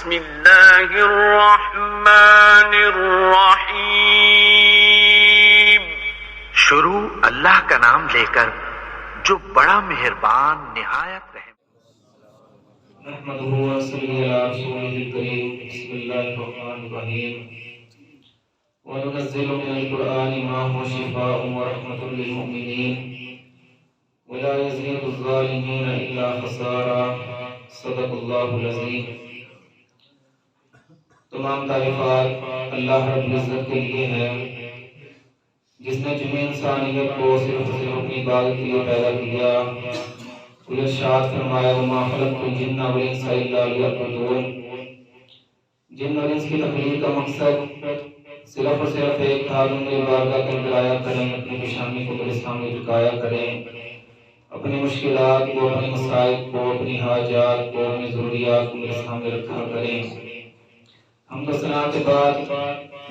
بسم اللہ الرحمن الرحیم۔ شروع اللہ کا نام لے کر جو بڑا مہربان نہایت رحم۔ نحمده ونصلي على رسوله الكريم بسم الله الرحمن الرحيم وننزل من القرآن ما هو شفاء ورحمة للمؤمنين ولا يزيد الظالمين إلا خسارا صدق الله العظيم۔ تمام تعریفات اللہ رب العزت کے لیے ہے جس نے جمعی انسانیت کو صرف اپنی عبادت کے لیے پیدا کیا۔ ارشاد فرمایا وما خلقت الجن والانس الا ليعبدون۔ جن اور انس کی تخلیق کا مقصد صرف اور صرف ایک تھا، میری بارگاہ کے اندر آیا کریں، اپنی پیشانی کو میرے سامنے جھکایا کریں، اپنی مشکلات کو، اپنی مسائل کو، اپنی حاجات کو، اپنی ضروریات کو میرے سامنے رکھا کریں۔ حمد و ثنا کے بعد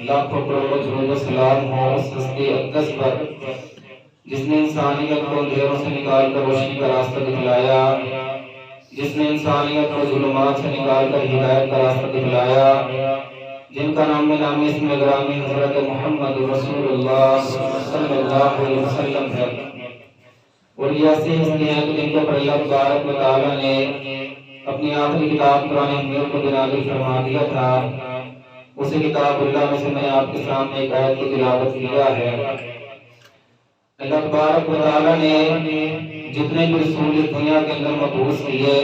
لاکھوں کروڑوں درود و سلام ہو اس ہستی اقدس پر جس نے انسانیت کو اندھیروں سے نکال کر روشنی کا راستہ دکھلایا، جس نے انسانیت کو ظلمات سے نکال کر ہدایت کا راستہ دکھلایا، جن کا نام نامی اسم گرامی حضرت محمد رسول اللہ صلی اللہ علیہ وسلم ہے۔ اور یہ ایسی ہستی ہیں کہ جن کے پر اللہ تبارک و تعالیٰ نے اپنی آخری کتاب قرآن حکیم کو نازل فرما دیا تھا۔ اسی کتاب اللہ میں سے میں آپ کے سامنے ایک آیت کی تلاوت کیا ہے۔ اللہ تبارک و تعالیٰ نے جتنے بھی رسول اس دنیا کے اندر مبعوث کیے،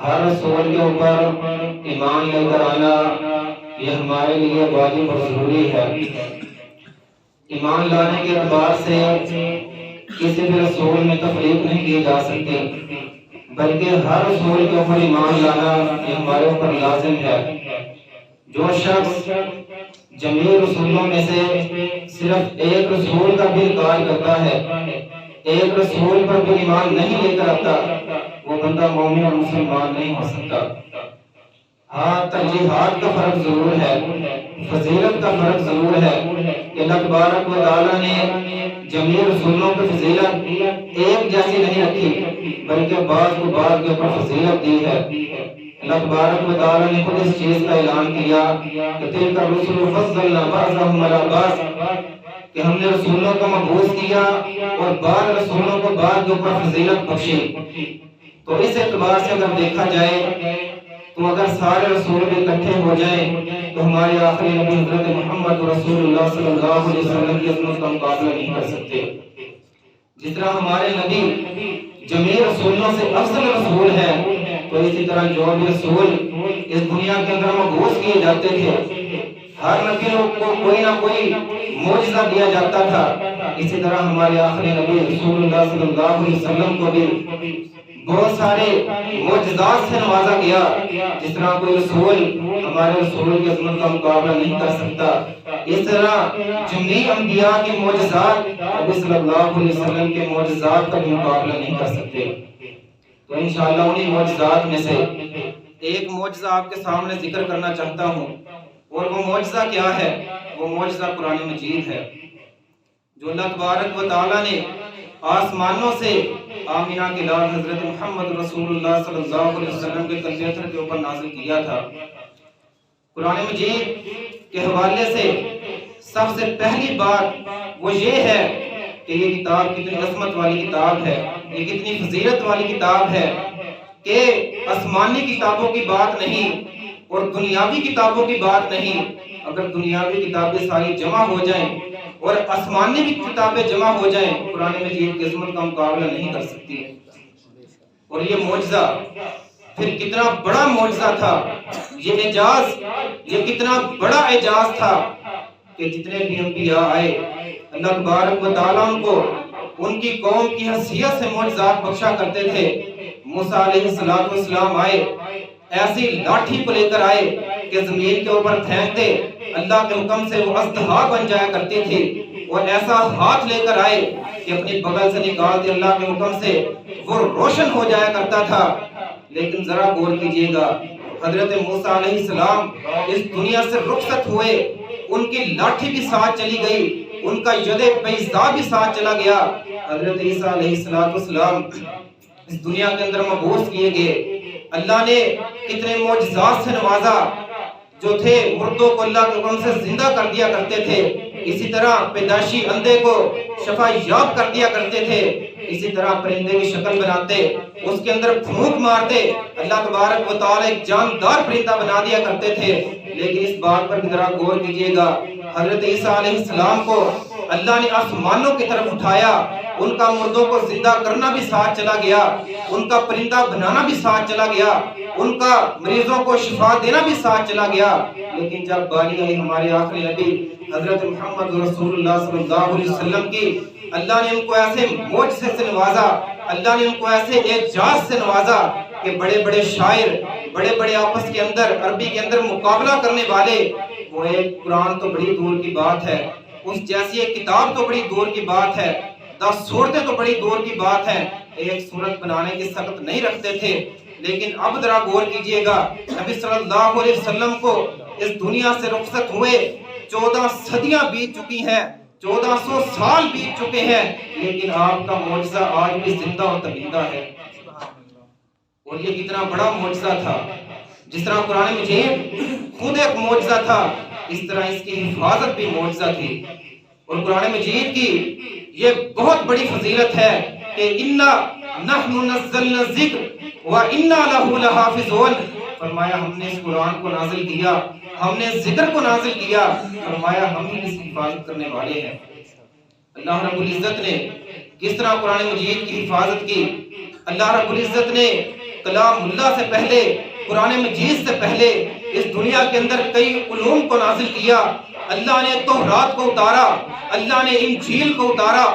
ہر رسول کے اوپر ایمان لے کر آنا یہ ہمارے لیے واجب اور ضروری ہے۔ ایمان لانے کے اعتبار سے کسی بھی رسول میں تفریق نہیں کی جا سکتی، بلکہ ہر رسول کے اوپر ایمان لانا یہ ہمارے اوپر لازم ہے۔ جو شخص جمیع رسولوں میں سے صرف ایک رسول کا بھی انکار کرتا ہے، ایک رسول پر بھی ایمان نہیں لے کر آتا، وہ بندہ مومن اور مسلمان نہیں ہو سکتا۔ ہاں، ترجیحات کا فرق ضرور ہے، فضیلت کا فرق ضرور ہے کہ اللہ تبارک و تعالیٰ نے جمیع رسولوں کی فضیلت ایک جیسی نہیں رکھی، بلکہ بعض کو بعض کے اوپر فضیلت دی ہے۔ اللہ تبارک و تعالیٰ نے خود اس چیز کا اعلان کیا کہ تلک الرسل فضلنا بعضهم علی بعض، کہ ہم نے رسولوں کو مبعوث کیا اور بعض رسولوں کو بعض کے اوپر فضیلت بخشی۔ تو اس اعتبار سے اگر دیکھا جائے تو اگر سارے رسول بھی اکٹھے ہو جائیں تو ہمارے آخری نبی حضرت محمد رسول اللہ صلی اللہ علیہ وسلم کی عظمت کا مقابلہ نہیں کر سکتے۔ جس طرح ہمارے نبی جمیع رسولوں سے افضل رسول ہے، تو اسی طرح جو بھی رسول اس دنیا کے اندر مبعوث کیے جاتے تھے، ہر نبی کو کوئی نہ کوئی معجزہ دیا جاتا تھا، اسی طرح ہمارے آخری نبی رسول اللہ صلی اللہ علیہ وسلم کو بھی بہت سارے معجزات سے نوازا گیا۔ جس طرح کوئی رسول ہمارے رسول کی عظمت کا مقابلہ نہیں کر سکتا، اس طرح جمیع انبیاء کے معجزات نبی صلی اللہ علیہ وسلم کے معجزات کا بھی مقابلہ نہیں کر سکتے۔ تو انشاءاللہ انہی معجزات میں سے ایک معجزہ آپ کے سامنے ذکر کرنا چاہتا ہوں، اور وہ معجزہ کیا ہے؟ وہ معجزہ قرآن مجید ہے، جو اللہ تبارک و تعالیٰ نے آسمانوں سے آمینہ کے لال حضرت محمد رسول اللہ صلی اللہ علیہ وسلم کے کلچر کے اوپر نازل کیا تھا۔ قرآن مجید کے حوالے سے سب سے پہلی بات وہ یہ ہے کہ یہ کتاب کتنی عظمت والی کتاب ہے، یہ کتنی فضیلت والی کتاب ہے کہ آسمانی کتابوں کی بات نہیں اور دنیاوی کتابوں کی بات نہیں۔ اگر دنیاوی کتابیں ساری جمع ہو جائیں اور آسمانی بھی کتابیں جمع ہو جائیں، قرآن مجید کی عظمت کا مقابلہ نہیں کر سکتی۔ اور یہ معجزہ پھر کتنا بڑا معجزہ تھا، یہ اعجاز، یہ کتنا بڑا اعجاز تھا کہ جتنے بھی انبیاء آئے اللہ تبارک و تعالیٰ ان کو ان کی قوم کی حیثیت سے معجزات بخشا کرتے تھے۔ موسیٰ علیہ السلام آئے، ایسی لاٹھی کو لے کر آئے کہ زمین کے اوپر پھینکتے اللہ کے حکم سے وہ اژدہا بن جایا کرتی تھی، اور ایسا ہاتھ لے کر آئے کہ اپنی بغل سے نکالتے اللہ کے حکم سے وہ روشن ہو جایا کرتا تھا۔ لیکن ذرا غور کیجئے گا، حضرت موسیٰ علیہ السلام اس دنیا سے رخصت ہوئے، ان کی لاٹھی بھی ساتھ چلی گئی، ان کا ید بیضا بھی ساتھ چلا گیا۔ حضرت عیسیٰ علیہ السلام اس دنیا کے اندر مبعوث کیے گئے، اللہ نے کتنے معجزات سے نوازا، جو تھے مردوں کو اللہ کے حکم سے زندہ کر دیا کرتے تھے، اسی طرح پیدائشی اندھے کو شفا یاب کر دیا کرتے تھے، اسی طرح پرندے کی شکل بناتے، اس کے اندر پھونک مارتے، اللہ تبارک و تعالی ایک جاندار پرندہ بنا دیا کرتے تھے۔ لیکن اس بات پر ذرا غور کیجئے گا، حضرت عیسیٰ علیہ السلام کو اللہ نے آسمانوں کی طرف اٹھایا، ان کا مردوں کو زندہ کرنا بھی ساتھ چلا گیا، ان کا پرندہ بنانا بھی ساتھ چلا گیا، ان کا مریضوں کو شفا دینا بھی ساتھ چلا گیا۔ لیکن جب باری آئی ہمارے آخری نبی حضرت محمد رسول اللہ صلی اللہ علیہ وسلم کی، اللہ نے ان کو ایسے معجزے سے نوازا، اللہ نے ان کو ایسے اعجاز سے نوازا کہ بڑے بڑے شاعر، بڑے بڑے آپس کے اندر عربی کے اندر مقابلہ کرنے والے، وہ ایک قرآن تو بڑی دور کی بات ہے، اس جیسی ایک کتاب تو بڑی دور کی بات ہے، 10 صورتیں تو بڑی دور کی بات ہے، ایک صورت بنانے کی سخت نہیں رکھتے تھے۔ لیکن اب ذرا غور کیجئے گا، نبی صلی اللہ علیہ وسلم کو اس دنیا سے رخصت ہوئے 14 صدیاں بیت چکی ہیں، 1400 سال بیت چکے ہیں، لیکن آپ کا معجزہ آج بھی زندہ و تبندہ ہے۔ اور یہ کتنا بڑا معجزہ تھا، جس طرح قرآن مجید خود ایک معجزہ تھا، اس طرح اس کی حفاظت بھی معجزہ تھی۔ اور قرآن مجید کی یہ بہت بڑی فضیلت ہے کہ اِنَّا نَحْنُ نَزَّلْنَا الذِّكْرَ وَإِنَّا لَهُ لَحَافِظُونَ، فرمایا ہم نے اس قرآن کو نازل کیا، ہم نے ذکر کو نازل کیا، فرمایا ہم ہی اس کی حفاظت کرنے والے ہیں۔ اللہ رب العزت نے کس طرح قرآن مجید کی حفاظت کی؟ اللہ رب العزت نے کلام اللہ سے پہلے، قرآن مجید سے پہلے اس دنیا کے اندر کئی علوم کو نازل کیا۔ اللہ نے تورات کو اتارا، اللہ نے انجیل کو اتارا،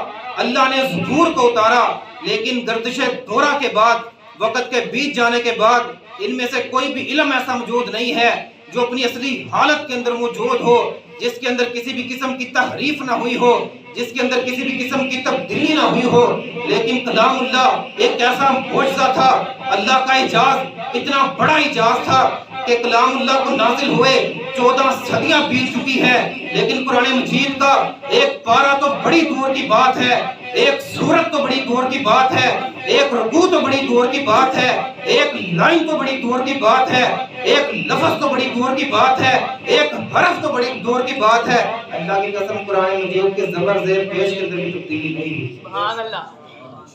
اللہ نے زبور کو اتارا، لیکن گردش دورہ کے بعد، وقت کے بیت جانے کے بعد، ان میں سے کوئی بھی علم ایسا موجود نہیں ہے جو اپنی اصلی حالت کے اندر موجود ہو، جس کے اندر کسی بھی قسم کی تحریف نہ ہوئی ہو، جس کے اندر کسی بھی قسم کی تبدیلی نہ ہوئی ہو۔ لیکن کلام اللہ ایک ایسا معجزہ تھا، اللہ کا اعجاز اتنا بڑا اعجاز تھا کہ کلام اللہ کو نازل ہوئے 14 صدیاں بیت چکی ہیں، لیکن قرآن مجید کا ایک پارہ تو بڑی دور کی بات ہے، ایک سورت تو بڑی دور کی بات ہے، ایک رکوع تو بڑی دور کی بات ہے، ایک لائن تو بڑی دور کی بات ہے، ایک لفظ تو بڑی دور کی بات ہے، ایک حرف تو بڑی دور کی بات ہے۔ اللہ کی قسم قرآن مجید کے زبر زیر پیش کے اندر بھی تبدیلی نہیں ہوئی، سبحان اللہ،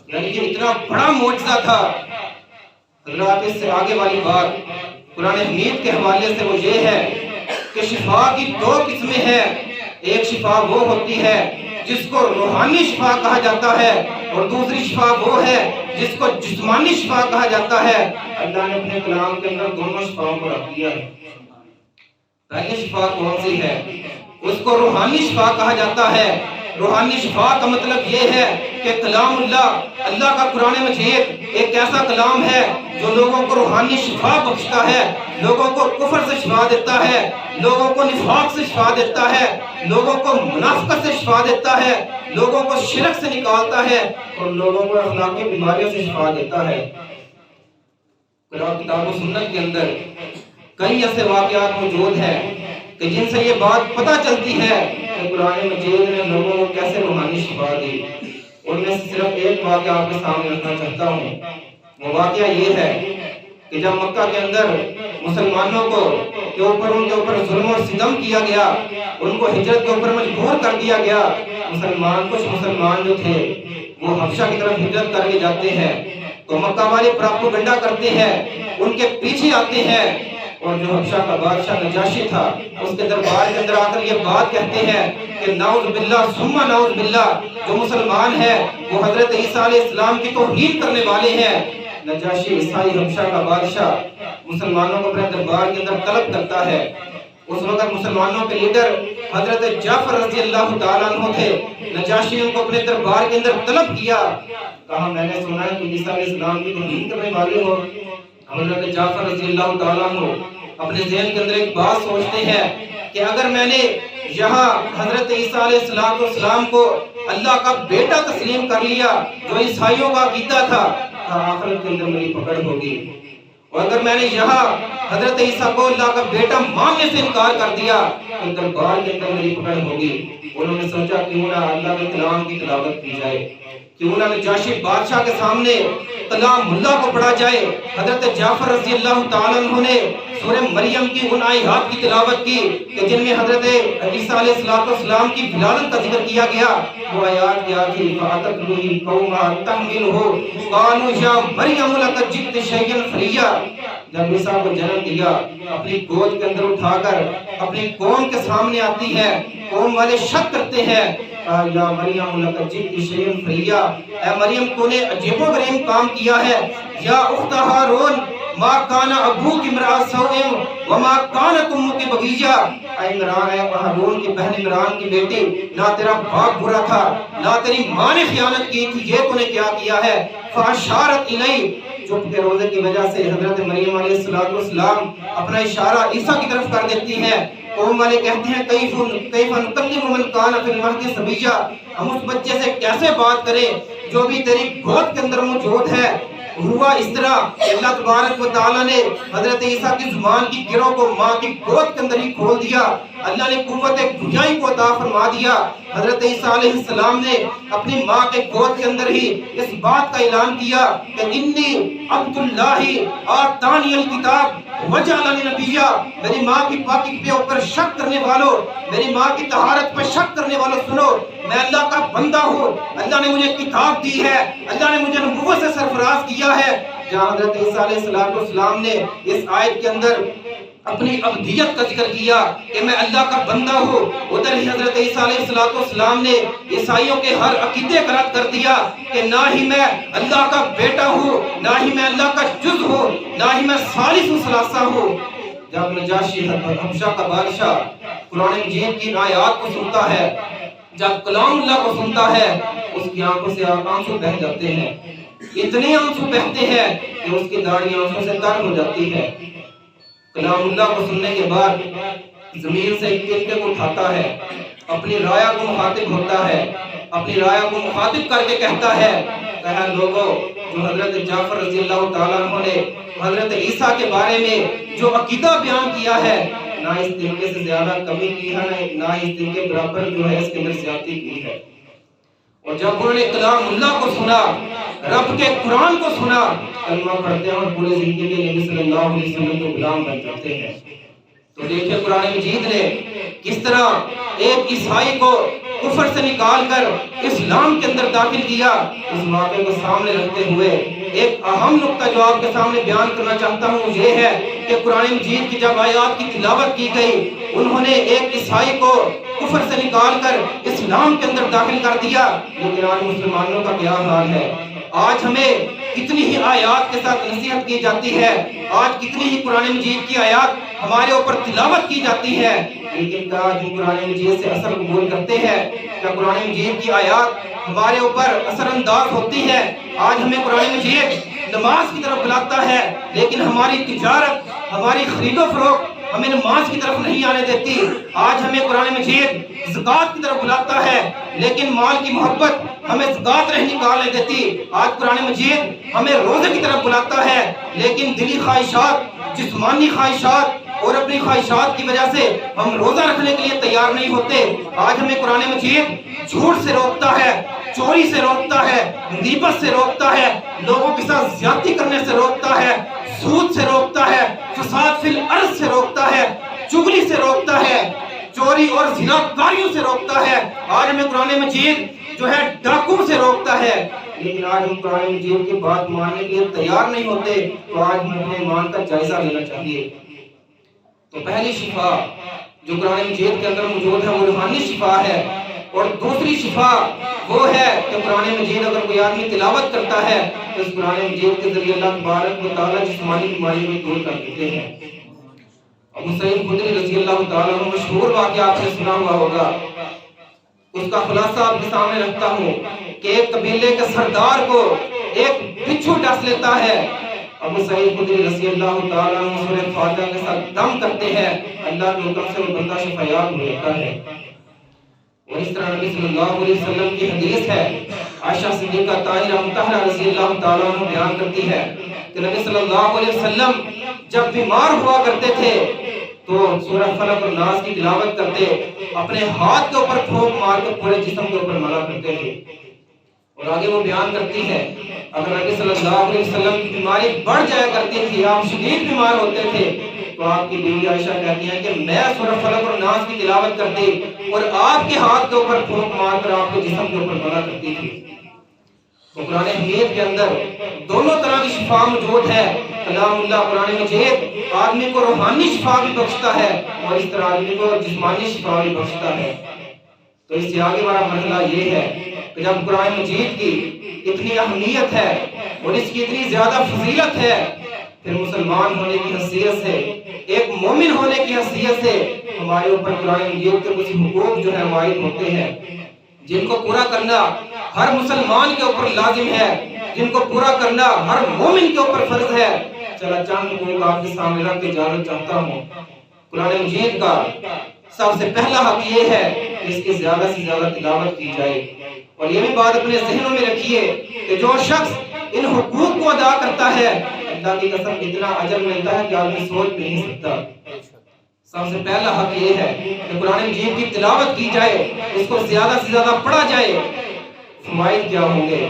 یعنی کہ اتنا بڑا معجزہ تھا۔ حضرات اس سے آگے والی بات قرآن حمید کے حوالے سے وہ یہ ہے کہ شفا کی 2 قسمیں ہیں، ایک شفا وہ ہوتی ہے جس کو روحانی شفا کہا جاتا ہے، اور دوسری شفا وہ ہے جس کو جسمانی شفا کہا جاتا ہے۔ اللہ نے اپنے کلام کے اندر دونوں شفاؤں کو رکھ دیا ہے۔ پہلی شفا کون سی ہے؟ اس کو روحانی شفا کہا جاتا ہے۔ روحانی شفا کا مطلب یہ ہے کہ کلام اللہ، اللہ کا قرآن مجید ایک ایسا کلام ہے جو لوگوں کو روحانی شفا بخشتا ہے، لوگوں کو کفر سے شفا دیتا ہے، لوگوں کو نفاق سے شفا دیتا ہے، لوگوں کو منافقت سے شفا دیتا ہے، لوگوں کو شرک سے نکالتا ہے، اور لوگوں کو اخلاقی بیماریوں سے شفا دیتا ہے۔ کتاب و سنت کے اندر کئی ایسے واقعات موجود ہیں کہ جن سے یہ بات پتہ چلتی ہے کہ قرآن مجید نے لوگوں کو کیسے روحانی شفا دی۔ ان میں سے صرف ایک واقعہ آپ کے سامنے رکھنا چاہتا ہوں۔ وہ واقعہ یہ ہے کہ جب مکہ کے اندر مسلمانوں کے اوپر ظلم اور ستم کیا گیا، ان کو ہجرت کے اوپر مجبور کر دیا گیا، کچھ مسلمان جو تھے وہ حبشہ کی طرف ہجرت کر کے جاتے ہیں، تو مکہ والے پراپیگنڈا کرتے ہیں، ان کے پیچھے آتے ہیں، اور جو حبشہ کا بادشاہ نجاشی تھا اس کے دربار کے اندر آ کر یہ بات کہتے ہیں کہ نعوذ باللہ ثم نعوذ باللہ، جو مسلمان ہے وہ حضرت عیسیٰ علیہ السلام کی توہین کرنے والے ہیں۔ نجاشی عیسائی حبشہ کا بادشاہ مسلمانوں کو اپنے دربار کے اندر طلب کرتا ہے۔ اس وقت مسلمانوں کے لیڈر حضرت جعفر رضی اللہ تعالیٰ عنہ تھے۔ نجاشی نے ان کو اپنے دربار کے اندر طلب کیا، کہا میں نے سنا ہے کہ عیسیٰ علیہ السلام کی توہین کرنے والے ہو۔ حضرت جعفر رضی اللہ تعالیٰ عنہ اپنے ذہن کے اندر ایک بات سوچتے ہیں کہ اگر میں نے یہاں حضرت عیسیٰ علیہ السلام کو اللہ کا بیٹا تسلیم کر لیا جو عیسائیوں کا عقیدہ تھا، آخرت کے اندر میری پکڑ ہوگی، اور اگر میں نے یہاں حضرت عیسیٰ کو اللہ کا بیٹا ماننے سے انکار کر دیا تو دربار کے اندر میری پکڑ ہوگی۔ انہوں نے سوچا کیوں نہ اللہ کے کلام کی تلاوت کی جائے، کیوں نہ نجاشی بادشاہ کے سامنے کلام اللہ کو پڑھا جائے۔ حضرت جعفر رضی اللہ تعالیٰ عنہ نے سورہ مریم کی ان آیات کی تلاوت کی کہ جن میں حضرت عیسیٰ علیہ السلام کی ولادت کا ذکر کیا گیا۔ وہ آیات کیا تھی؟ فَأَتَتْلُهِ قَوْمَهَا تَحْمِلُهُ قَالُوا يَا مَرْيَمُ لَقَدْ جِئْتِ شَيْئًا فَرِيًّا۔ جب عیسیٰ کو جنم دیا، اپنی گود کے اندر اٹھا کر اپنی قوم کے سامنے آتی ہے، قوم والے شک کرتے ہیں، یا مریم لقد جئت شیئا فریا، اے مریم تو نے عجیب و غریب کام کیا ہے۔ یا اخت ہارون ما کان ابوک امرأ سوء وما کانت امک بغیہ، اے عمران، اے ہارون کی بہن عمران کی بیٹی، نہ تیرا باپ برا تھا نہ تیری ماں نے خیانت کی تھی، یہ تو نے کیا کیا ہے؟ فاشارت الی، چپ کے روزے کی وجہ سے حضرت مریم علیہ السلام اپنا اشارہ عیسیٰ کی طرف کر دیتی ہے۔ قوم والے کہتے ہیں کیف نکلم من کان فی المہد صبیا، ہم اس بچے سے کیسے بات کریں جو بھی تیری گود کے اندر موجود ہے۔ ہوا اس طرح کہ اللہ تبارک و تعالیٰ نے حضرت عیسیٰ کی زبان کی گروں کو ماں کی گود کے اندر ہی کھول دیا، اللہ نے قوت گویائی کو عطا فرما دیا۔ حضرت عیسیٰ علیہ السلام نے اپنی ماں کے گود کے اندر ہی اس بات کا اعلان کیا کہ انی عبد اللہ آتانی الکتاب وجعلنی نبیا، میری ماں کی پاکی کے اوپر شک کرنے والوں، میری ماں کی طہارت پر شک کرنے والوں سنو، میں اللہ کا بندہ ہوں، اللہ نے مجھے کتاب دی ہے، اللہ نے مجھے نبوت سے سرفراز کیا ہے۔ جہاں حضرت عیسیٰ علیہ السلام نے اس آیت کے اندر اپنی عبدیت کا ذکر کیا کہ میں اللہ کا بندہ ہوں، ادھر ہی حضرت عیسیٰ علیہ السلام نے عیسائیوں کے ہر عقیدے کا رد کر دیا کہ نہ ہی میں اللہ کا بیٹا ہوں، نہ ہی میں اللہ کا جز ہوں، نہ ہی میں ثالث ثلاثہ ہوں۔ جب نجاشی حبشہ کا بادشاہ قرآن مجید کی آیات کو سنتا ہے، جب کلام اللہ کو سنتا ہے، اس کی آنکھوں سے آنسو بہہ جاتے ہیں، اتنے آنسو بہتے ہیں کہ اس کی داڑھی آنسوں سے تر ہو جاتی ہے۔ کلام اللہ کو سننے کے بعد زمین سے ایک تنکے کو اٹھاتا ہے، اپنی رایا کو مخاطب ہوتا ہے، اپنی رایا کو مخاطب کر کے کہتا ہے کہ اے لوگوں، جو حضرت جعفر رضی اللہ تعالیٰ عنہ نے حضرت عیسیٰ کے بارے میں جو عقیدہ بیان کیا ہے، نہ اس تنکے سے زیادہ کمی کی ہے، نہ اس تنکے برابر جو ہے اس کے اندر زیادتی کی ہے۔ اور جب انہوں نے کلام اللہ کو سنا، رب کے قرآن کو سنا، کلمہ پڑھتے ہیں اور پورے زندگی کے نبی صلی اللہ علیہ وسلم کے غلام بن جاتے ہیں۔ تو دیکھیں قرآن مجید نے کس طرح ایک عیسائی کو کفر سے نکال کر اسلام کے اندر داخل کیا۔ اس واقعے کو سامنے رکھتے ہوئے ایک اہم نقطہ جو آپ کے سامنے بیان کرنا چاہتا ہوں وہ یہ ہے کہ قرآن مجید کی جب آیات کی تلاوت کی گئی، انہوں نے ایک عیسائی کو کفر سے نکال کر اسلام کے اندر داخل کر دیا، لیکن آج مسلمانوں کا کیا حال ہے؟ آج ہمیں کتنی ہی آیات کے ساتھ نصیحت کی جاتی ہے، آج کتنی ہی قرآن مجید کی آیات ہمارے اوپر تلاوت کی جاتی ہے، لیکن کیا ہم قرآن مجید سے اثر قبول کرتے ہیں؟ کیا قرآن مجید کی آیات ہمارے اوپر اثر انداز ہوتی ہے؟ آج ہمیں قرآن مجید نماز کی طرف بلاتا ہے، لیکن ہماری تجارت، ہماری خرید و فروخت ہمیں نماز کی طرف نہیں آنے دیتی۔ آج ہمیں قرآن مجید زکوٰۃ کی طرف بلاتا ہے، لیکن مال کی محبت ہمیں زکوٰۃ نہیں نکالنے دیتی۔ آج قرآن مجید ہمیں روزے کی طرف بلاتا ہے، لیکن دلی خواہشات، جسمانی خواہشات اور اپنی خواہشات کی وجہ سے ہم روزہ رکھنے کے لیے تیار نہیں ہوتے۔ آج ہمیں قرآن مجید جھوٹ سے روکتا ہے، چوری سے روکتا ہے، غیبت سے روکتا ہے، لوگوں کے ساتھ زیادتی کرنے سے روکتا ہے، سود سے روکتا ہے، فساد فی الارض سے روکتا ہے، چغلی سے روکتا ہے، چوری اور زناکاریوں سے روکتا ہے۔ آج ہمیں قرآن مجید جو ہے ڈاکوں سے روکتا ہے، لیکن آج ہم قرآن مجید کی بات ماننے کے لیے تیار نہیں ہوتے۔ تو آج ہمیں اپنے ایمان کا جائزہ لینا چاہیے۔ تو پہلی شفا جو قرآن مجید کے اندر موجود ہے وہ روحانی شفا ہے، اور دوسری شفا وہ ہے کہ قرآن مجید اگر کوئی آدمی تلاوت کرتا ہے تو اس قرآن مجید کے ذریعے اللہ تبارک و تعالیٰ جسمانی بیماری کو دور کر دیتے ہیں۔ ابو سعید خدری رضی اللہ تعالیٰ عنہ مشہور واقعہ آپ نے سنا ہوا ہوگا، اس کا خلاصہ آپ کے سامنے رکھتا ہوں کہ ایک قبیلے کے سردار کو ایک بچھو ڈس لیتا ہے۔ ابو سعید خدری رضی اللہ تعالیٰ عنہ سورہ فاتحہ کے ساتھ دم کرتے ہیں، اللہ کے حکم سے وہ بندہ شفایاب ہو جاتا ہے۔ اور اس طرح نبی صلی اللہ علیہ وسلم کی حدیث ہے، عائشہ صدیقہ طاہرہ مطہرہ رضی اللہ تعالیٰ عنہ بیان کرتی ہے کہ نبی صلی اللہ علیہ وسلم جب بیمار ہوا کرتے تھے تو سورہ فلق اور ناس کی تلاوت کرتے، اپنے ہاتھ کے اوپر پھونک مار کر پورے جسم کے اوپر ملا کرتے تھے۔ اور آگے وہ بیان کرتی ہے اگر نبی صلی اللہ علیہ وسلم کی بیماری بڑھ جایا کرتی تھی، آپ شدید بیمار ہوتے تھے، تو آپ کی بیوی عائشہ کہتی ہیں کہ میں سورہ فلق اور ناس کی تلاوت کرتی اور آپ کے ہاتھ کے اوپر پھونک مار کر آپ کے جسم کے اوپر بنا کرتی تھی۔ تو قرآن حمید کے اندر دونوں طرح کی شفا موجود ہے۔ کلام اللہ قرآن مجید آدمی کو روحانی شفا بھی بخشتا ہے اور اس طرح آدمی کو جسمانی شفا بھی بخشتا ہے۔ تو اس سے آگے والا مرحلہ یہ ہے کہ جب قرآن مجید کی اتنی اہمیت ہے اور اس کی اتنی زیادہ فضیلت ہے، پھر مسلمان ہونے کی حیثیت سے، ایک مومن ہونے کی حیثیت سے ہمارے اوپر قرآن مجید کے کچھ حقوق جو ہے عائد ہوتے ہیں، جن کو پورا کرنا ہر مسلمان کے اوپر لازم ہے، جن کو پورا کرنا ہر مومن کے اوپر فرض ہے۔ چلا چند حقوق آپ کے سامنے رکھ کے اجازت چاہتا ہوں۔ قرآن مجید کا سب سے پہلا حق یہ ہے کہ اس کی زیادہ سے زیادہ تلاوت کی جائے، اور یہ بھی بات اپنے ذہنوں میں رکھیے کہ جو شخص ان حقوق کو ادا کرتا ہے، اللہ کی قسم اتنا اجر ملتا ہے کہ آدمی سوچ بھی نہیں سکتا۔ سب سے پہلا حق یہ ہے کہ قرآن مجید کی تلاوت کی جائے، اس کو زیادہ سے زیادہ پڑھا جائے۔ فوائد کیا ہوں گے؟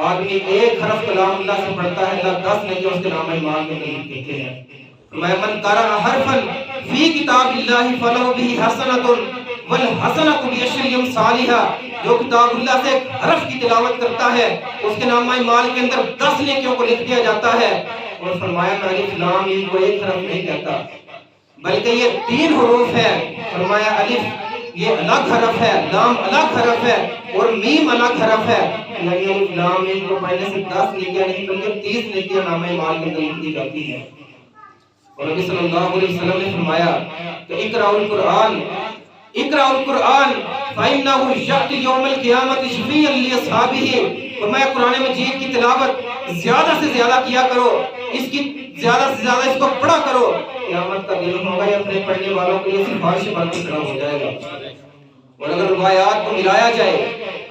آدمی ایک حرف کلام اللہ سے پڑھتا ہے، اللہ 10 نیکی اس کے نام ایمان میں لکھتے ہیں۔ من قرأ حرفا فی کتاب اللہ فلہ بہ حسنۃ والحسنۃ بعشر امثالھا، جو کتاب اللہ سے ایک حرف کی تلاوت کرتا ہے اس کے نامہ اعمال کے اندر 10 نیکیوں کو لکھ دیا جاتا ہے۔ اور فرمایا میں الف لام میم کو ایک حرف نہیں کہتا بلکہ یہ 3 حروف ہے۔ فرمایا الف یہ الگ حرف ہے، لام الگ حرف ہے اور میم الگ حرف ہے، یعنی الف لام میم کو پڑھنے سے 10 نیکیاں نہیں بلکہ 30 نیکیاں نامہ اعمال کے اندر لکھ دی جاتی ہیں۔ اور نبی صلی اللہ علیہ وسلم نے فرمایا کہ اقرأوا القرآن اقرأوا القرآن فإنه يأتي يوم القيامة شفيعا لأصحابه، اور میں قرآن مجید کی تلاوت زیادہ سے زیادہ کیا کرو، اس کی زیادہ سے زیادہ اس کو پڑھا کرو، قیامت کا دن ہوگا یہ اپنے پڑھنے والوں کے لیے سفارش بن کے کھڑا ہو جائے گا۔ اور اگر روایات کو ملایا جائے،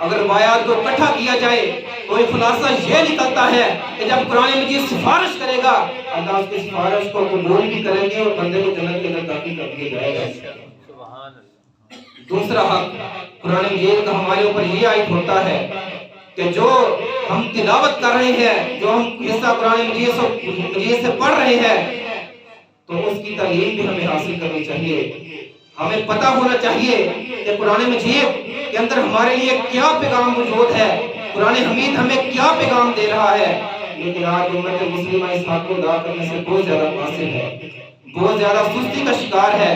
اگر روایات کو اکٹھا کیا جائے تو یہ خلاصہ یہ نکلتا ہے کہ جب قرآن مجید سفارش کرے گا، اللہ اس کی سفارش کو قبول بھی کریں گے اور بندے کو جنت کے اندر داخل کر دیا جائے گا۔ دوسرا حق قرآن مجید کا ہمارے اوپر یہ عائد ہوتا ہے کہ جو ہم تلاوت کر رہے ہیں، جو ہم حصہ قرآن مجید سے پڑھ رہے ہیں، تو اس کی تعلیم بھی ہمیں حاصل کرنی چاہیے۔ ہمیں پتہ ہونا چاہیے کہ قرآن مجید کے اندر ہمارے لیے کیا پیغام موجود ہے، قرآن حمید ہمیں کیا پیغام دے رہا ہے۔ لیکن آج امت مسلمہ اس حق کو ادا کرنے سے بہت زیادہ قاصر ہے، بہت زیادہ سستی کا شکار ہے۔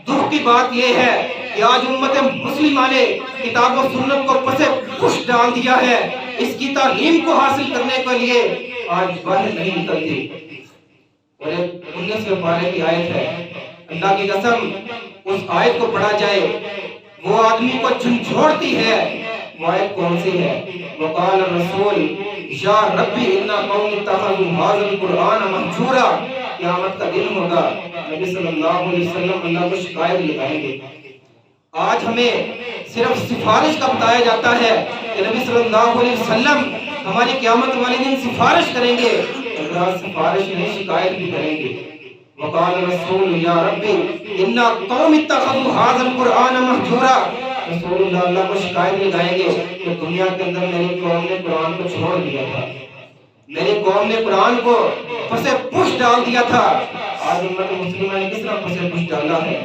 دکھ کی بات یہ ہے کہ آج امت مسلمہ نے کتاب و سنت کو پس پش ڈال دیا ہے، اس کی تعلیم کو حاصل کرنے کے لیے آج باہر نہیں نکلتی۔ اور 19ویں پارے کی آیت ہے، اللہ کی قسم اس آیت کو پڑھا جائے وہ آدمی کو جھنجھوڑتی ہے۔ وہ آیت کون سی ہے؟ وقال الرسول یا ربی ان قوم اتخذوا هذا القرآن مہجورا، قیامت کا دن ہوگا، نبی صلی اللہ علیہ وسلم اللہ کو شکایت لگائیں گے۔ آج ہمیں صرف سفارش کا بتایا جاتا ہے کہ نبی صلی اللہ علیہ وسلم ہماری قیامت والے دن سفارش کریں گے، اگر سفارش نہیں شکایت بھی کریں گے۔ وقال الرسول یا ربی ان قوم اتخذوا هذا القرآن مہجورا، رسول اللہ کو شکایت لگائیں گے کہ دنیا کے اندر میری قوم نے قرآن کو چھوڑ دیا تھا، میری قوم نے قرآن کو پس پش ڈال دیا تھا۔ آج امت مسلمہ نے کس طرح پس پش ڈالا ہے؟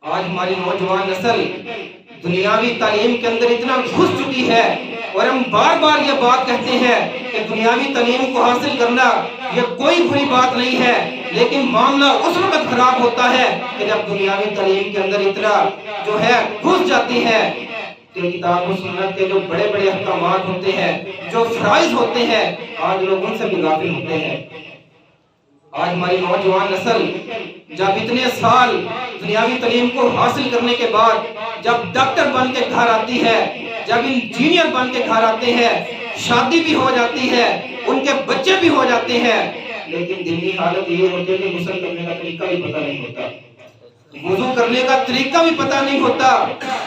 آج ہماری نوجوان نسل دنیاوی تعلیم کے اندر اتنا گھس چکی ہے، اور ہم بار بار یہ بات کہتے ہیں کہ دنیاوی تعلیم کو حاصل کرنا یہ کوئی بری بات نہیں ہے، لیکن معاملہ اس وقت خراب ہوتا ہے کہ جب دنیاوی تعلیم کے اندر اتنا جو ہے گھس جاتی ہے کہ کتاب و سنت کے جو بڑے بڑے احکامات ہوتے ہیں، جو فرائض ہوتے ہیں، آج لوگ ان سے بھی غافل ہوتے ہیں۔ آج ہماری نوجوان نسل جب اتنے سال دنیاوی تعلیم کو حاصل کرنے کے بعد جب ڈاکٹر بن کے گھر آتی ہے، جب انجینئر بن کے گھر آتے ہیں، شادی بھی ہو جاتی ہے، ان کے بچے بھی ہو جاتے ہیں، لیکن دینی حالت یہ ہوتی ہے کہ غسل کرنے کا طریقہ بھی پتہ نہیں ہوتا، وضو کرنے کا طریقہ بھی پتہ نہیں ہوتا،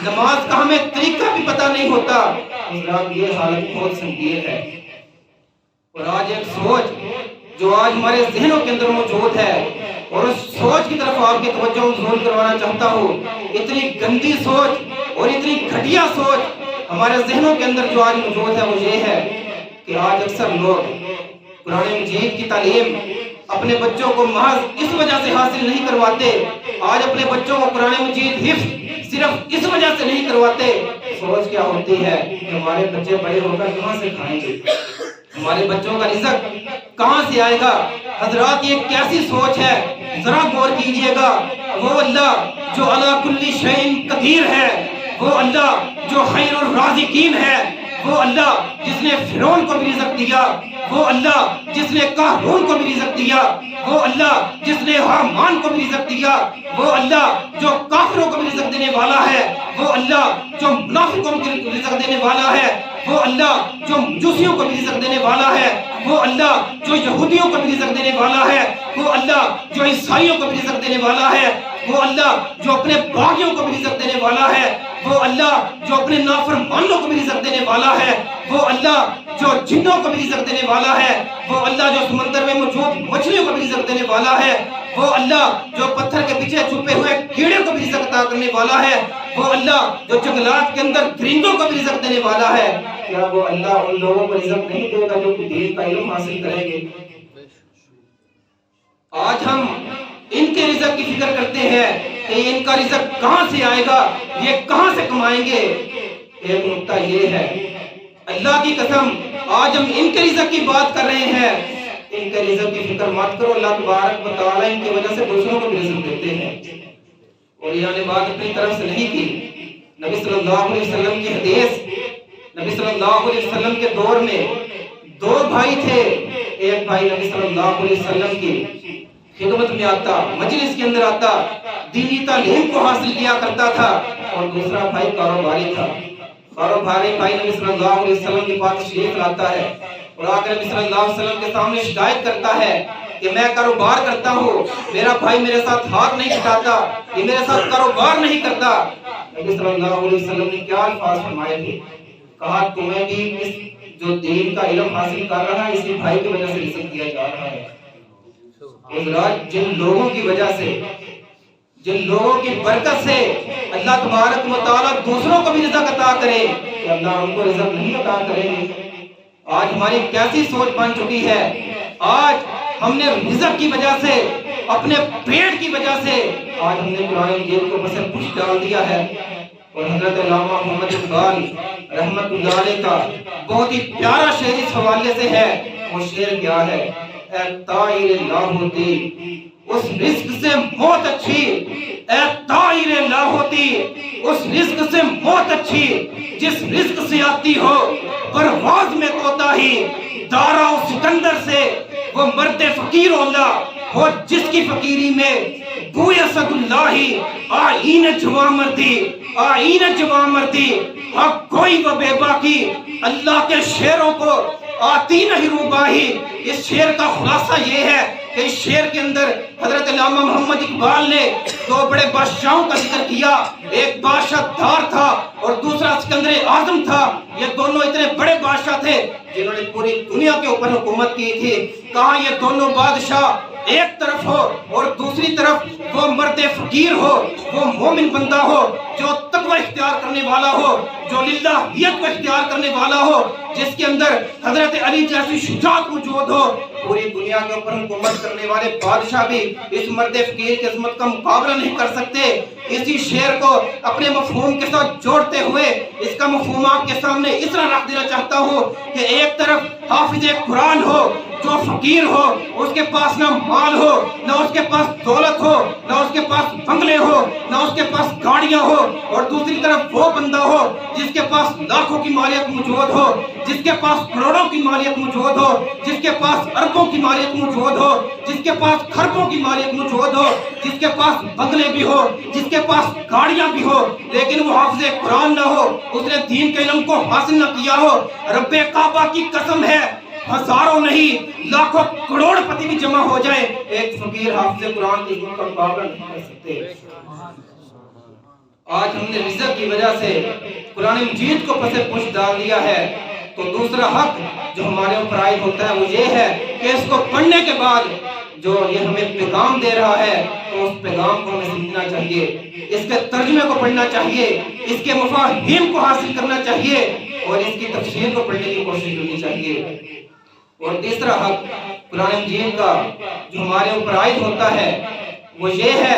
نماز کا ہمیں طریقہ بھی پتہ نہیں ہوتا۔ حضرات یہ حالت بہت سنگین ہے۔ اور آج ایک سوچ جو آج ہمارے ذہنوں کے اندر موجود ہے، اور اس سوچ کی طرف آپ کی توجہ مبذول کروانا چاہتا ہوں، اتنی گندی سوچ اور اتنی گھٹیا سوچ ہمارے ذہنوں کے اندر جو آج موجود ہے وہ یہ ہے کہ آج اکثر لوگ قرآن مجید کی تعلیم اپنے بچوں کو محض اس وجہ سے حاصل نہیں کرواتے. آج اپنے بچوں کو قرآن مجید حفظ صرف اس وجہ سے نہیں کرواتے. سوچ کیا ہوتی ہے کہ ہمارے بچے بڑے ہو کر کہاں سے کھائیں گے, ہمارے بچوں کا رزق کہاں سے آئے گا. حضرات یہ کیسی سوچ ہے, ذرا غور کیجئے گا. وہ اللہ جو علی کل شیء قدیر ہے, وہ اللہ جو خیر الرازقین ہے, وہ اللہ جس نے فرعون کو بھی رزق دیا, وہ اللہ جس نے قارون کو بھی رزق دیا, وہ اللہ جس نے حامان کو بھی رزق دیا, وہ اللہ جو کافروں کو بھی رزق دینے والا ہے, وہ اللہ جو منافقوں کو بھی رزق دینے والا ہے, وہ اللہ جو مجوسیوں کو بھی رزق دینے والا ہے, وہ اللہ جو یہودیوں کو بھی رزق دینے والا ہے, وہ اللہ جو عیسائیوں کو بھی رزق دینے والا ہے, وہ اللہ جو اپنے باغیوں کو بھی رزق دینے والا ہے, وہ اللہ جو اپنے نافرمانوں کو بھی رزق دینے والا ہے, وہ اللہ جو جنوں کو بھی رزق دینے والا ہے, وہ اللہ جو سمندر میں موجود مچھلیوں کو بھی رزق دینے والا ہے, وہ اللہ جو پتھر کے پیچھے چھپے ہوئے کیڑے کو بھی رزق عطا کرنے والا ہے, وہ اللہ جو جنگلات کے اندر درندوں کو بھی رزق دینے والا ہے. کیا وہ اللہ ان لوگوں کو رزق نہیں دے گا جو دین کا علم حاصل کریں گے؟ آج ہم ان کے رزق کی فکر کرتے ہیں کہ ان کا رزق کہاں سے آئے گا, یہ کہاں سے کمائیں گے. ایک نقطہ یہ ہے, اللہ کی قسم آج ہم ان کے رزق کی بات کر رہے ہیں, ان کے رزق کی فکر مت کرو. اللہ تبارک و تعالی ان کی وجہ سے دوسروں کو بھی رزق دیتے ہیں. اور یہ بات اپنی طرف سے نہیں کی. نبی صلی اللہ علیہ وسلم کی حدیث, نبی صلی اللہ علیہ وسلم کے دور میں دو بھائی تھے. ایک بھائی نبی صلی اللہ علیہ وسلم کی خدمت میں آتا, مجلس کے اندر آتا, دینی تعلیم کو حاصل کیا کرتا تھا, اور دوسرا بھائی کاروباری تھا. کاروباری بھائی نبی صلی اللہ علیہ وسلم کے پاس تشریف لاتا ہے اور آ کر نبی صلی اللہ علیہ وسلم کے سامنے شکایت کرتا ہے کہ میں کاروبار کرتا ہوں, میرا بھائی میرے ساتھ ہاتھ نہیں اٹھاتا, یہ میرے ساتھ کاروبار نہیں کرتا. نبی صلی اللہ علیہ وسلم نے کیا الفاظ فرمائے تھے؟ کہا تمہیں بھی اس جو دین کا علم حاصل کر رہا ہے اسی بھائی کی وجہ سے رزق دیا جا رہا ہے. حضرات جن لوگوں کی وجہ سے, جن لوگوں کی برکت سے اللہ تبارک و تعالیٰ دوسروں کو بھی رزق عطا کرے, کہ اللہ ان کو رزق نہیں عطا کرے گے. آج ہماری کیسی سوچ بن چکی ہے. آج ہم نے رزق کی وجہ سے, اپنے پیٹ کی وجہ سے آج ہم نے قرآن مجید کو بس پوچھ ڈال دیا ہے. اور حضرت علامہ محمد اقبال رحمت اللہ علیہ کا بہت ہی پیارا شعر اس حوالے سے ہے. وہ شعر کیا ہے؟ اے طائر لاہوتی اس رزق سے موت اچھی, اے طائر لاہوتی اس رزق سے موت اچھی, جس رزق سے آتی ہو پرواز میں کوتاہی, دارا و سکندر سے وہ مرد فقیر اولا ہو جس کی فقیری میں بوئے صد اللہ آئین جوان مردی, آئین جوان مردی حق کوئی و بے باقی. اللہ کے شعروں کو آتی نہیں روباہی. اس شعر کا خلاصہ یہ ہے کہ اس شعر کے اندر حضرت علامہ محمد اقبال نے دو بڑے بادشاہوں کا ذکر کیا. ایک بادشاہ دار تھا اور دوسرا سکندر اعظم تھا. یہ دونوں اتنے بڑے بادشاہ تھے جنہوں نے پوری دنیا کے اوپر حکومت کی تھی. کہاں یہ دونوں بادشاہ ایک طرف ہو اور دوسری طرف وہ مرد فقیر ہو, وہ مومن بندہ ہو جو تقوی اختیار کرنے والا ہو, جو للہیت کو اختیار کرنے والا ہو, جس کے اندر حضرت علی جیسی شجاعت موجود ہو. پوری دنیا کے اوپر حکومت کرنے والے بادشاہ بھی اس مرد فقیر کی عظمت کا مقابلہ نہیں کر سکتے. اسی شعر کو اپنے مفہوم کے ساتھ جوڑتے ہوئے اس کا مفہوم آپ کے سامنے اس طرح رکھ دینا چاہتا ہوں کہ ایک طرف حافظ قرآن ہو جو فقیر ہو, اس کے پاس نہ مال ہو, نہ اس کے پاس دولت ہو, نہ اس کے پاس بنگلے ہو, نہ اس کے پاس گاڑیاں ہو, اور دوسری طرف وہ بندہ ہو جس کے پاس لاکھوں کی مالیت موجود ہو, جس کے پاس کروڑوں کی مالیت موجود ہو, جس کے پاس اربوں کی مالیت موجود ہو, جس کے پاس خربوں کی مالیت موجود ہو, جس کے پاس بنگلے بھی ہو, جس کے پاس گاڑیاں بھی ہو, لیکن وہ حافظ قرآن نہ ہو, اس نے دین کے علم کو حاصل نہ کیا ہو. رب کعبہ کی قسم ہے ہزاروں نہیں لاکھوں کروڑ پتی بھی جمع ہو جائے, ایک فقیر حافظ قرآن کی عظمت کا مقابلہ نہیں کر سکتے. آج ہم نے رزق کی وجہ سے قرآن مجید کو پس پش ڈال دیا ہے, تو دوسرا حق جو ہمارے اوپر عائد ہوتا ہے وہ یہ ہے کہ اس کو پڑھنے کے بعد جو یہ ہمیں پیغام دے رہا ہے تو اس پیغام کو ہمیں سمجھنا چاہیے، اس کے ترجمے کو پڑھنا چاہیے، اس کے مفاہیم کو حاصل کرنا چاہیے اور اس کی تفسیر کو پڑھنے کی کوشش کرنی چاہیے۔ اور تیسرا حق قرآن مجید کا جو ہمارے اوپر عائد ہوتا ہے وہ یہ ہے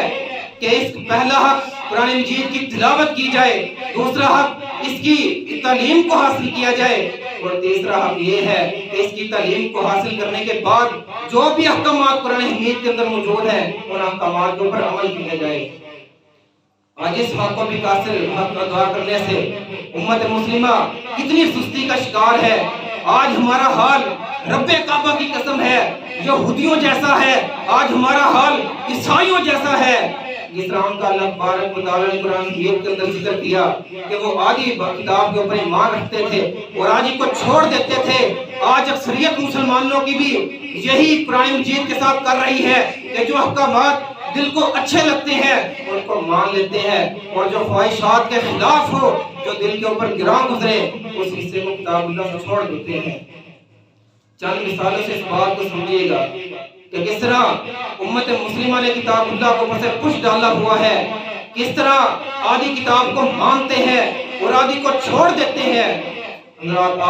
کہ اس پہلا حق قرآن مجید کی تلاوت کی جائے، دوسرا حق اس کی تعلیم کو حاصل کیا جائے اور تیسرا حق یہ ہے کہ اس کی تعلیم کو حاصل کرنے کے بعد جو بھی احکامات قرآن حمید کے اندر موجود ہیں ان احکامات کے اوپر عمل کیا جائے۔ آج اس حق کو بھی قاصر حق ادا کرنے سے امت مسلمہ کتنی سستی کا شکار ہے۔ آج ہمارا حال رب کعبہ کی قسم ہے یہودیوں جیسا ہے، آج ہمارا حال عیسائیوں جیسا ہے۔ جس طرح کا اللہ تبارک و تعالیٰ نے قرآن حمید کے اندر ذکر کیا کہ وہ آدھی کتاب کے اوپر ایمان رکھتے تھے اور آدھی کو چھوڑ دیتے تھے، آج اکثریت مسلمانوں کی بھی یہی قرآن مجید کے ساتھ کر رہی ہے کہ جو احکامات دل کو اچھے لگتے ہیں ان کو مان لیتے ہیں اور جو خواہشات کے خلاف ہو، جو دل کے اوپر گراں گزرے، اس حصے کو کتاب اللہ سے چھوڑ دیتے ہیں۔ چند مثالوں سے اس بات کو سمجھیے گا کہ کس طرح امت مسلمہ نے کتاب اللہ کو اوپر سے کچھ ڈالا ہوا ہے، کس طرح آدھی کتاب کو مانتے ہیں اور آدھی کو چھوڑ دیتے ہیں۔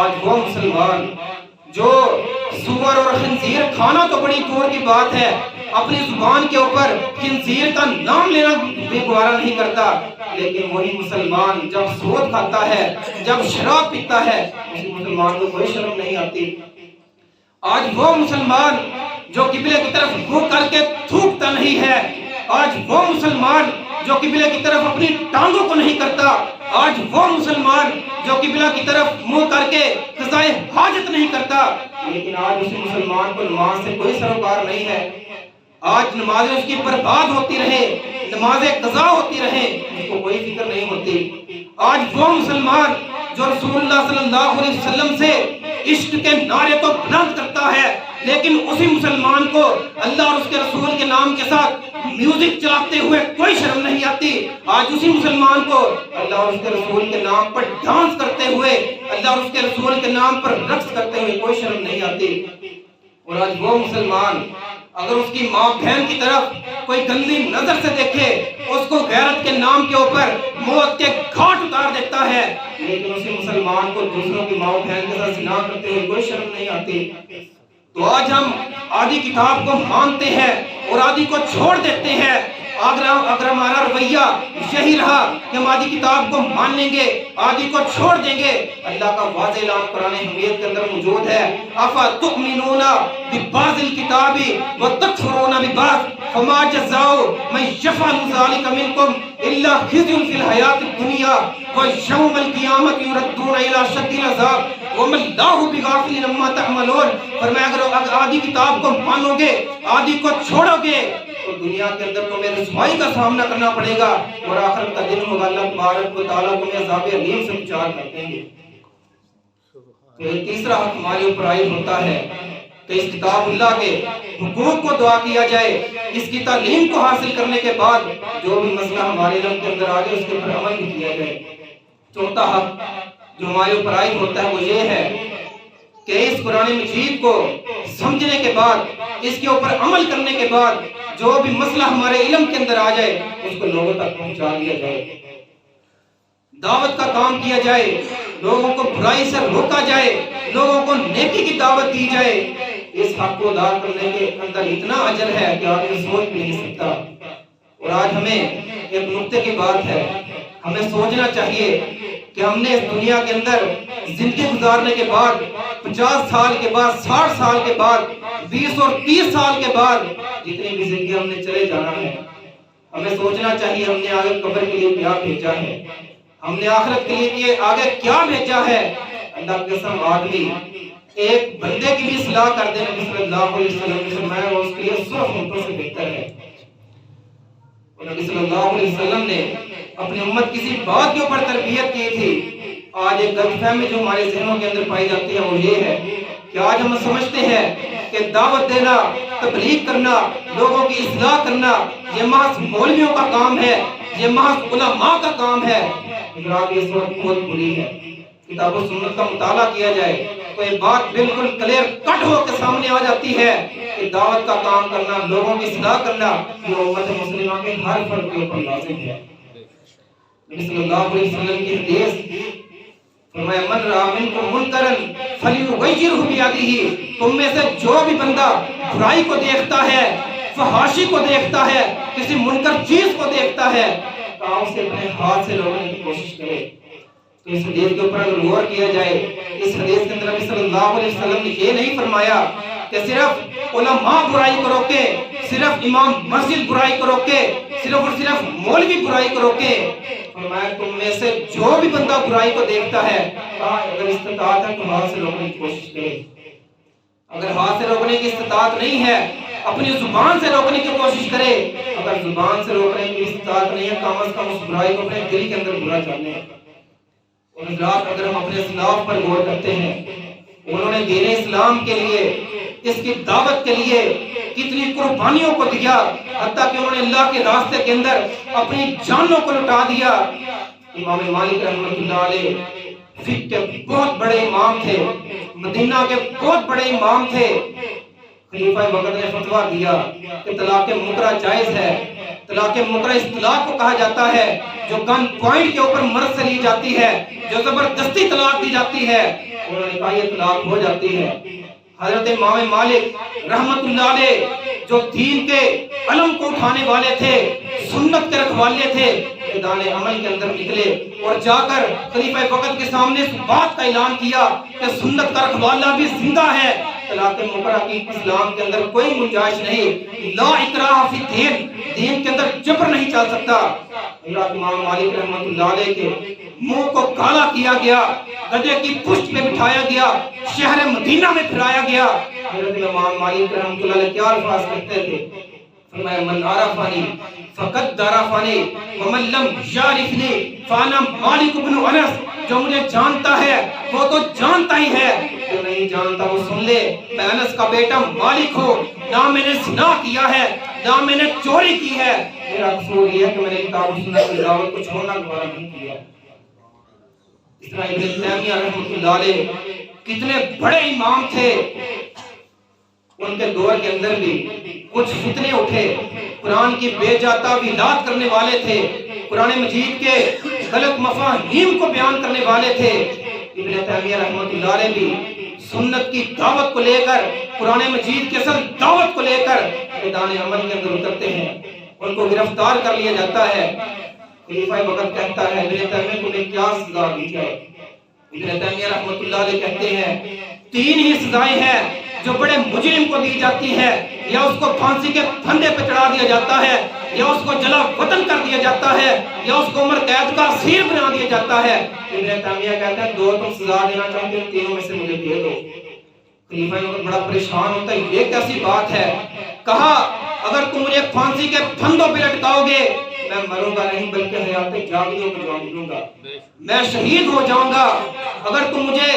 آج وہ مسلمان جو سور اور خنزیر کھانا تو بڑی دور کی بات ہے، اپنی زبان کے اوپر خنزیر کا نام لینا بھی گوارا نہیں کرتا، لیکن وہی مسلمان جب سود کھاتا ہے، جب شراب پیتا ہے، اسی مسلمان کو کوئی شرم نہیں آتی۔ آج وہ مسلمان جو قبلے کی طرف منہ کر کے تھوکتا نہیں ہے، آج وہ مسلمان جو قبلے کی طرف اپنی ٹانگوں کو نہیں کرتا، آج وہ مسلمان جو قبلہ کی طرف منہ کر کے قضائے حاجت نہیں کرتا، لیکن آج اسی مسلمان کو نماز سے کوئی سروکار نہیں ہے۔ آج نمازیں اس کی برباد ہوتی رہے، نمازیں قضا ہوتی رہیں، اس کو کوئی فکر نہیں ہوتی۔ آج وہ مسلمان جو رسول اللہ صلی اللہ علیہ وسلم سے عشق کے نعرے تو بلند کرتا ہے، لیکن اسی مسلمان کو اللہ اور اس کے رسول کے نام کے ساتھ میوزک چلاتے ہوئے کوئی شرم نہیں آتی۔ آج اسی مسلمان کو اللہ اور اس کے رسول کے نام پر ڈانس کرتے ہوئے، اللہ اور اس کے رسول کے نام پر رقص کرتے ہوئے کوئی شرم نہیں آتی۔ اور آج وہ مسلمان اگر اس کی ماں بہن کی طرف کوئی گندی نظر سے دیکھے، اس کو غیرت کے نام کے اوپر موت کے گھاٹ اتار دیتا ہے، لیکن اسی مسلمان کو دوسروں کی ماں بہن کے ساتھ زنا کرتے ہوئے کوئی شرم نہیں آتی۔ تو آج ہم آدھی کتاب کو مانتے ہیں اور آدھی کو چھوڑ دیتے ہیں۔ اگر ہمارا رویہ یہی رہا کہ ہم آدھی کتاب کو مان لیں گے، آدھی کو چھوڑ دیں گے، اللہ کا واضح اعلان قرآن حمید کے اندر موجود ہے، اَفَتُؤْمِنُونَ بِبَعْضِ الْكِتَابِ وَتَكْفُرُونَ بِبَعْضٍ فَمَا جَزَاءُ مَن يَفْعَلُ ذَلِكَ مِنكُمْ إِلَّا خِزْيٌ فِي الْحَيَاةِ الدُّنْيَا وَيَوْمَ الْقِيَامَةِ يُرَدُّونَ إِلَى أَشَدِّ الْعَذَابِ وَمَا اللَّهُ بِغَافِلٍ عَمَّا تَعْمَلُونَ۔ فرمایا اگر آدھی کتاب کو مانو گے، آدھی کو چھوڑو گے تو دنیا کے اندر تمہیں رسوائی کا سامنا کرنا پڑے گا اور آخرت کا دن ہوگا اللہ تبارک و تعالیٰ تمہیں عذاب علیم سے بچار کر دیں گے۔ تو یہ تیسرا حق ہمارے اوپر عائد ہوتا ہے کہ اس کتاب اللہ کے حقوق کو دعا کیا جائے، اس کی تعلیم کو حاصل کرنے کے بعد جو بھی مسئلہ ہمارے علم کے اندر آ جائے اس کے اوپر عمل بھی کیا جائے۔ چوتھا حق جو ہمارے اوپر عائد ہوتا ہے وہ یہ ہے کہ اس قرآن مجید کو سمجھنے کے بعد، اس کے اوپر عمل کرنے کے بعد جو بھی مسئلہ ہمارے علم کے اندر آ جائے اس کو لوگوں تک پہنچا دیا جائے، دعوت کا کام کیا جائے، لوگوں کو برائی سے روکا جائے، لوگوں کو نیکی کی دعوت دی جائے۔ اس حق کو ادا کرنے کے اندر اتنا اجر ہے کہ آدمی سوچ بھی نہیں سکتا۔ اور آج ہمیں ایک نقطے کی بات ہے، ہمیں سوچنا چاہیے کہ ہم نے اس دنیا کے اندر زندگی گزارنے کے بعد 50 سال کے بعد، 60 سال کے بعد، 20 اور 30 سال کے بعد جتنی بھی زندگی ہم نے چلے جانا ہے، ہمیں سوچنا چاہیے ہم نے آگے قبر کے لیے کیا بھیجا ہے، ہم نے آخرت کے لیے آگے کیا بھیجا ہے۔ اللہ کے قسم آدمی ایک بندے کی بھی اصلاح کر دے، نبی صلی اللہ علیہ وسلم نے فرمایا وہ اس کے لیے 100 خونٹوں سے بہتر ہے۔ اور نبی صلی اللہ علیہ وسلم نے اپنی امت کسی بات کے اوپر تربیت کی تھی۔ آج ایک غلط فہمی جو ہمارے ذہنوں کے اندر پائی جاتی ہے وہ یہ ہے کہ آج ہم سمجھتے ہیں کہ دعوت دینا، تبلیغ کرنا، لوگوں کی اصلاح کرنا یہ محض مولویوں کا کام ہے، یہ محض علماء کا کام ہے۔ یہ بات بہت بری ہے۔ کتاب و سنت کا مطالعہ کیا جائے تو یہ بات بالکل کلیئر کٹ ہو کے سامنے آ جاتی ہے کہ دعوت کا کام کرنا، لوگوں کی اصلاح کرنا یہ امت مسلمہ کے ہر فرد کے اوپر لازم ہے۔ نبی صلی اللہ علیہ وسلم کی حدیث فرمایا من رأى منکم منکرا فلیغیرہ بیدہ، تم میں سے جو بھی بندہ برائی کو دیکھتا ہے، فحاشی کو دیکھتا ہے، کسی منکر چیز کو دیکھتا ہے تو اسے اپنے ہاتھ سے روکنے کی کوشش کرے۔ تو اس حدیث کے اوپر اگر غور کیا جائے، اس حدیث کے اندر نبی صلی اللہ علیہ وسلم نے یہ نہیں فرمایا کہ صرف علماء برائی کو روکے، صرف امام مسجد برائی کو روکے، صرف اور صرف مولوی برائی کو روکے۔ فرمایا تم میں سے جو بھی بندہ برائی کو دیکھتا ہے اگر استطاعت ہے تو ہاتھ سے روکنے کی کوشش کرے۔ اگر ہاتھ سے روکنے کی استطاعت نہیں ہے اپنی زبان سے روکنے کی کوشش کرے، اگر زبان سے روکنے کی استطاعت نہیں ہے کم از کم اس برائی کو اپنے دل کے اندر برا جانے۔ اور حضرات اگر ہم اپنے اسلاف پر غور کرتے ہیں، انہوں نے دین اسلام کے لیے، اس کی دعوت کے لیے کتنی قربانیوں کو دیا، حتیٰ کہ انہوں نے اللہ کے راستے کے اندر اپنی جانوں کو لٹا دیا۔ امام مالک رحمۃ اللہ علیہ فقہ کے بہت بڑے امام تھے، مدینہ کے بہت بڑے امام تھے۔ خلیفہ وقت نے فتویٰ دیا کہ طلاق مکرہ جائز ہے۔ طلاق مکرہ اس طلاق کو کہا جاتا ہے جو گن پوائنٹ کے اوپر مرد سے لی جاتی ہے، جو زبردستی طلاق دی جاتی ہے۔ انہوں نے کہا یہ طلاق ہو جاتی ہے۔ حضرت امام مالک رحمت اللہ علیہ جو دین کے علم کو اٹھانے والے تھے، سنت کے رکھوالے تھے، میدان عمل کے اندر نکلے اور جا کر خلیفہ وقت کے سامنے اس بات کا اعلان کیا کہ سنت کا رکھوالا بھی زندہ ہے، طلاق مکرہ کی اسلام کے اندر کوئی گنجائش نہیں، لا اکراہ فی الدین، دین کے اندر جبر نہیں چل سکتا۔ حضرت امام مالک رحمۃ اللہ علیہ کے منہ کو کالا کیا گیا، گدھے کی پشت پہ بٹھایا گیا، شہر مدینہ میں پھرایا گیا۔ حضرت امام مالک رحمۃ اللہ علیہ کیا الفاظ کہتے تھے؟ فرمایا من عرفنی فقد عرفنی ومن لم یعرفنی فانا مالک بن انس، جو مجھے جانتا ہے وہ تو جانتا ہی ہے، جو نہیں جانتا وہ سن لے، میں انس کا بیٹا مالک ہوں، نہ میں نے زنا کیا ہے نہ میں نے چوری کی ہے، میرا قصور یہ ہے کہ میں نے کتاب و سنت کی دعوت کو چھوڑنا گوارا نہیں کیا۔ اس طرح ابن تیمیہ رحمۃ اللہ علیہ کتنے بڑے امام تھے، ان کے دور کے اندر بھی کچھ فتنے اٹھے، قرآن کی بے جا تعویلات کرنے والے تھے، قرآن مجید کے غلط مفاہیم کو بیان کرنے والے تھے۔ ابن تیمیہ رحمۃ اللہ علیہ بھی سنت کی دعوت کو لے کر، قرآن مجید کے اصل دعوت کو لے کر میدان عمل کے اندر اترتے ہیں، ان کو گرفتار کر لیا جاتا ہے۔ خلیفہ وقت کہتا ہے ابن تیمیہ کو کیا سزا دی جائے؟ ابن تیمیہ رحمۃ اللہ علیہ کہتے ہیں 3 ہی سزائیں ہیں جو بڑے مجرم کو دی جاتی ہے، یا اس کو پھانسی کے پھندے پہ چڑھا دیا جاتا ہے، یا اس کو جلا وطن کر دیا جاتا ہے، یا اس کو عمر قید کا اسیر بنا دیا جاتا ہے۔ ابن تیمیہ کہتے ہیں 2 تم سزا دینا چاہتے ہو، تینوں میں سے مجھے دے دو۔ خلیفہ وقت بڑا پریشان ہوتا ہے، یہ کیسی بات ہے؟ کہا اگر تم مجھے پھانسی کے پھندوں پہ لٹکاؤ گے میں مروں گا نہیں بلکہ حیات جاویدوں کو جان دوں گا، میں شہید ہو جاؤں گا۔ اگر تم مجھے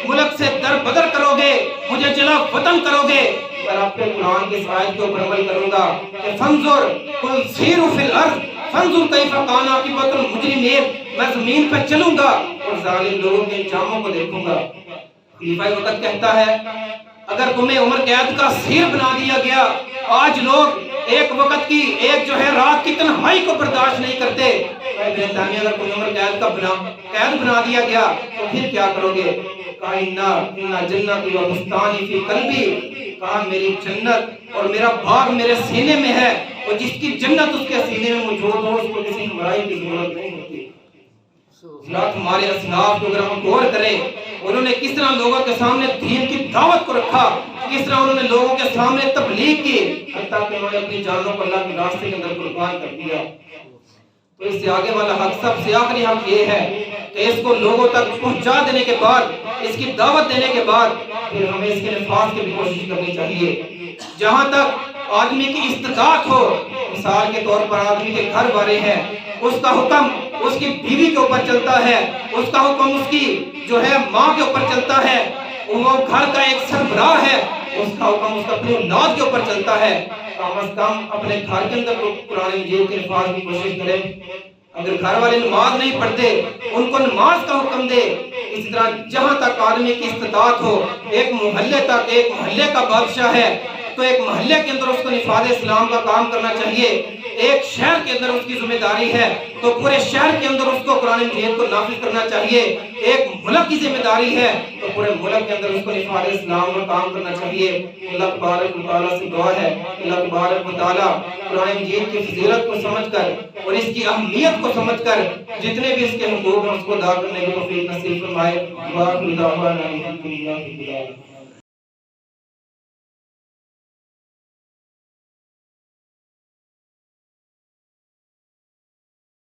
ملک سے در بدر کرو گے، مجھے جلا وطن کرو گے، میں آپ کے قرآن کی آیت کے اوپر عمل کروں گا کہ فانظر قل سیروا فی الارض فانظر کیف کان عاقبۃ المجرمین، میں زمین پہ چلوں گا اور ظالم لوگوں کے انجاموں کو دیکھوں گا۔ خلیفہ وقت کہتا ہے اگر تمہیں عمر قید کا اسیر بنا دیا گیا، آج لوگ ایک وقت کی ایک جو ہے رات کی تنہائی کو برداشت نہیں کرتے، ابن تیمیہ اگر تمہیں عمر قید بنا دیا گیا تو پھر کیا کرو گے؟ کہا اِنَّ جنتی و بستانی فی قلبی، کہا میری جنت اور میرا باغ میرے سینے میں ہے، اور جس کی جنت اس کے سینے میں موجود ہو اس کو کسی ہمرائی کی ضرورت نہیں ہوتی۔ ہمارے اسلاف کو اگر ہم غور کریں انہوں نے کس طرح لوگوں کے سامنے دین کی دعوت کو رکھا، کس طرح انہوں نے لوگوں کے سامنے تبلیغ کی، حتیٰ کہ انہوں نے اپنی جانوں کو اللہ کے راستے کے اندر قربان کر دیا۔ تو اس سے آگے والا حق، سب سے آخری حق یہ ہے کہ اس کو لوگوں تک پہنچا دینے کے بعد، اس کی دعوت دینے کے بعد پھر ہمیں اس کے نفاذ کی بھی کوشش کرنی چاہیے۔ جہاں تک آدمی کی استطاعت ہو، مثال کے طور پر آدمی کے گھر والے ہیں، اس کا حکم اس کی بیوی کے اوپر چلتا ہے، اس کا حکم اس کی جو ہے ماں کے اوپر چلتا ہے، وہ گھر کا ایک سربراہ ہے، اس کا حکم اس کا اپنی اولاد کے اوپر چلتا ہے، کم از کم اپنے گھر کے اندر قرآن مجید کے نفاذ کی کوشش کریں۔ اگر گھر والے نماز نہیں پڑھتے ان کو نماز کا حکم دے، اسی طرح جہاں تک آدمی کی استطاعت ہو، ایک محلے تک، ایک محلے کا بادشاہ ہے تو ایک محلے کے اندر اس کو نفاذ اسلام کا کام کرنا چاہیے، ایک شہر کے اندر اس کی ذمہ داری ہے تو پورے شہر کے اندر اس کو قرآن مجید کو نافذ کرنا چاہیے، ایک ملک کی ذمہ داری ہے تو پورے ملک کے اندر اس کو نفاذ اسلام کا کام کرنا چاہیے۔ اللہ تبارک و تعالیٰ سے دعا ہے اللہ تبارک و تعالیٰ قرآن مجید کی فضیلت کو سمجھ کر اور اس کی اہمیت کو سمجھ کر جتنے بھی اس کے حقوق ہیں اس کو ادا کرنے کی توفیق نصیب فرمائے۔